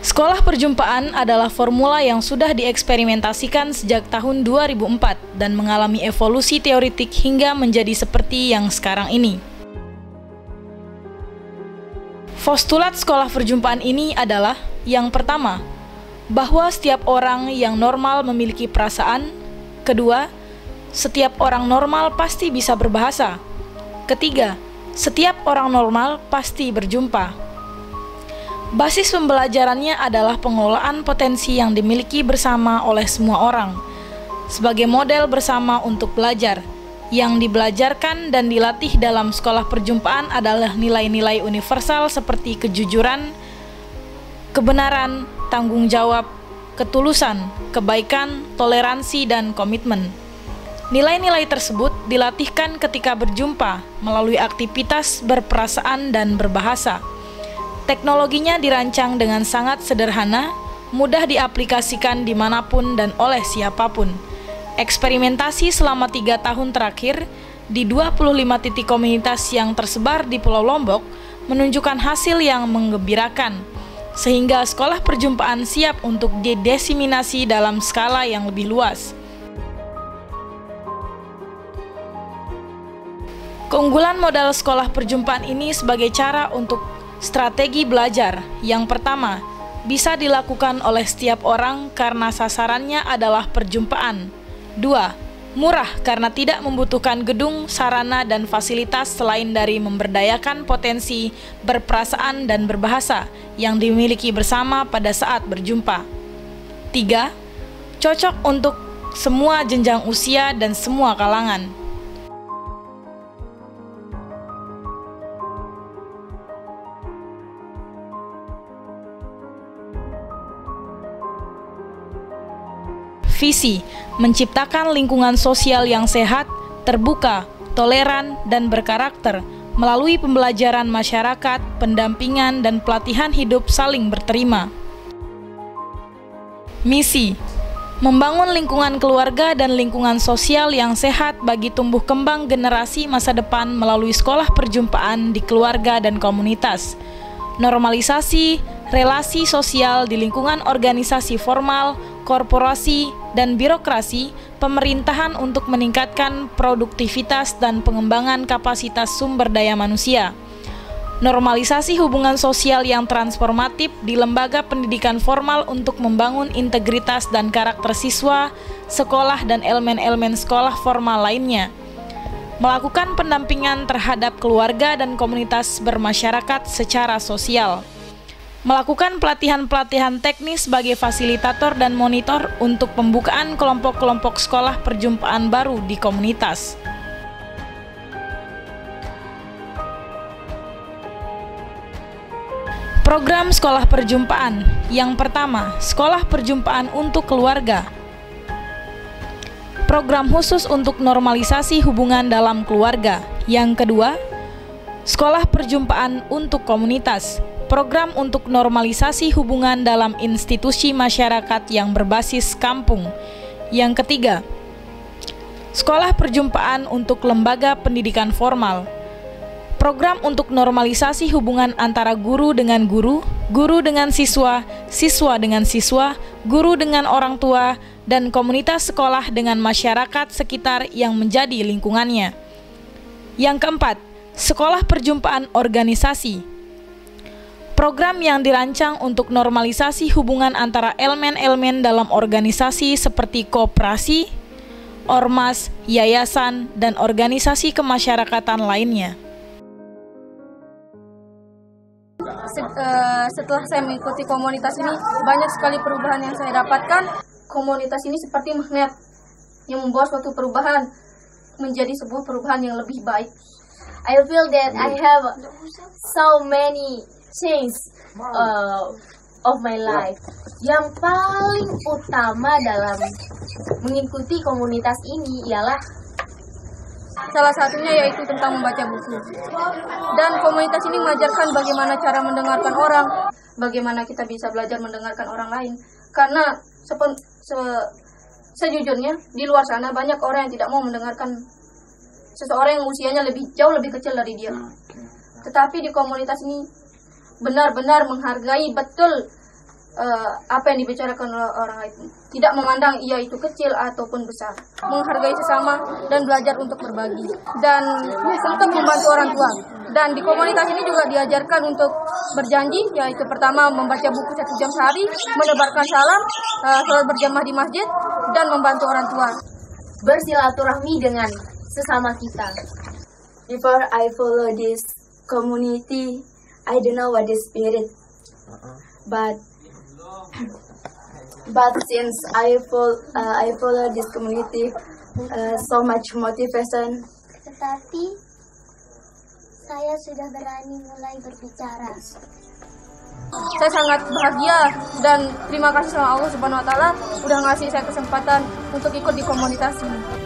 Sekolah perjumpaan adalah formula yang sudah dieksperimentasikan sejak tahun 2004 dan mengalami evolusi teoretik hingga menjadi seperti yang sekarang ini. Postulat sekolah perjumpaan ini adalah, yang pertama, bahwa setiap orang yang normal memiliki perasaan. Kedua, setiap orang normal pasti bisa berbahasa. Ketiga, setiap orang normal pasti berjumpa. Basis pembelajarannya adalah pengelolaan potensi yang dimiliki bersama oleh semua orang, sebagai model bersama untuk belajar. Yang dibelajarkan dan dilatih dalam sekolah perjumpaan adalah nilai-nilai universal seperti kejujuran, kebenaran, tanggung jawab, ketulusan, kebaikan, toleransi, dan komitmen. Nilai-nilai tersebut dilatihkan ketika berjumpa melalui aktivitas berperasaan dan berbahasa. Teknologinya dirancang dengan sangat sederhana, mudah diaplikasikan dimanapun dan oleh siapapun. Eksperimentasi selama 3 tahun terakhir di 25 titik komunitas yang tersebar di Pulau Lombok menunjukkan hasil yang menggembirakan, sehingga sekolah perjumpaan siap untuk didiseminasi dalam skala yang lebih luas. Keunggulan modal sekolah perjumpaan ini sebagai cara untuk strategi belajar. Yang pertama, bisa dilakukan oleh setiap orang karena sasarannya adalah perjumpaan. 2. Murah karena tidak membutuhkan gedung, sarana, dan fasilitas selain dari memberdayakan potensi berperasaan dan berbahasa yang dimiliki bersama pada saat berjumpa. 3. Cocok untuk semua jenjang usia dan semua kalangan. Visi, menciptakan lingkungan sosial yang sehat, terbuka, toleran, dan berkarakter melalui pembelajaran masyarakat, pendampingan, dan pelatihan hidup saling berterima. Misi, membangun lingkungan keluarga dan lingkungan sosial yang sehat bagi tumbuh kembang generasi masa depan melalui sekolah perjumpaan di keluarga dan komunitas. Normalisasi relasi sosial di lingkungan organisasi formal, korporasi, dan birokrasi pemerintahan untuk meningkatkan produktivitas dan pengembangan kapasitas sumber daya manusia. Normalisasi hubungan sosial yang transformatif di lembaga pendidikan formal untuk membangun integritas dan karakter siswa, sekolah, dan elemen-elemen sekolah formal lainnya. Melakukan pendampingan terhadap keluarga dan komunitas bermasyarakat secara sosial. Melakukan pelatihan-pelatihan teknis sebagai fasilitator dan monitor untuk pembukaan kelompok-kelompok sekolah perjumpaan baru di komunitas. Program sekolah perjumpaan. Yang pertama, sekolah perjumpaan untuk keluarga. Program khusus untuk normalisasi hubungan dalam keluarga. Yang kedua, sekolah perjumpaan untuk komunitas. Program untuk normalisasi hubungan dalam institusi masyarakat yang berbasis kampung. Yang ketiga, sekolah perjumpaan untuk lembaga pendidikan formal. Program untuk normalisasi hubungan antara guru dengan guru, guru dengan siswa, siswa dengan siswa, guru dengan orang tua, dan komunitas sekolah dengan masyarakat sekitar yang menjadi lingkungannya. Yang keempat, sekolah perjumpaan organisasi. Program yang dirancang untuk normalisasi hubungan antara elemen-elemen dalam organisasi seperti koperasi, ormas, yayasan, dan organisasi kemasyarakatan lainnya. Setelah saya mengikuti komunitas ini, banyak sekali perubahan yang saya dapatkan. Komunitas ini seperti magnet yang membawa suatu perubahan menjadi sebuah perubahan yang lebih baik. I feel that I have so many change of my life. Yang paling utama dalam mengikuti komunitas ini ialah salah satunya yaitu tentang membaca buku. Dan komunitas ini mengajarkan bagaimana cara mendengarkan orang, bagaimana kita bisa belajar mendengarkan orang lain. Karena sejujurnya di luar sana banyak orang yang tidak mau mendengarkan seseorang yang usianya jauh lebih kecil dari dia. Tetapi di komunitas ini benar-benar menghargai betul apa yang dibicarakan oleh orang itu, tidak memandang ia itu kecil ataupun besar, menghargai sesama dan belajar untuk berbagi dan untuk membantu orang tua. Dan di komunitas ini juga diajarkan untuk berjanji, yaitu pertama membaca buku 1 jam sehari, menebarkan salam, sholat berjamaah di masjid, dan membantu orang tua. Bersilaturahmi dengan sesama kita. Before I follow this community, I don't know what is spirit, but since I follow this community, so much motivation. Tetapi saya sudah berani mulai berbicara. Saya sangat bahagia dan terima kasih sama Allah Subhanahu wa taala udah ngasih saya kesempatan untuk ikut di komunitas ini.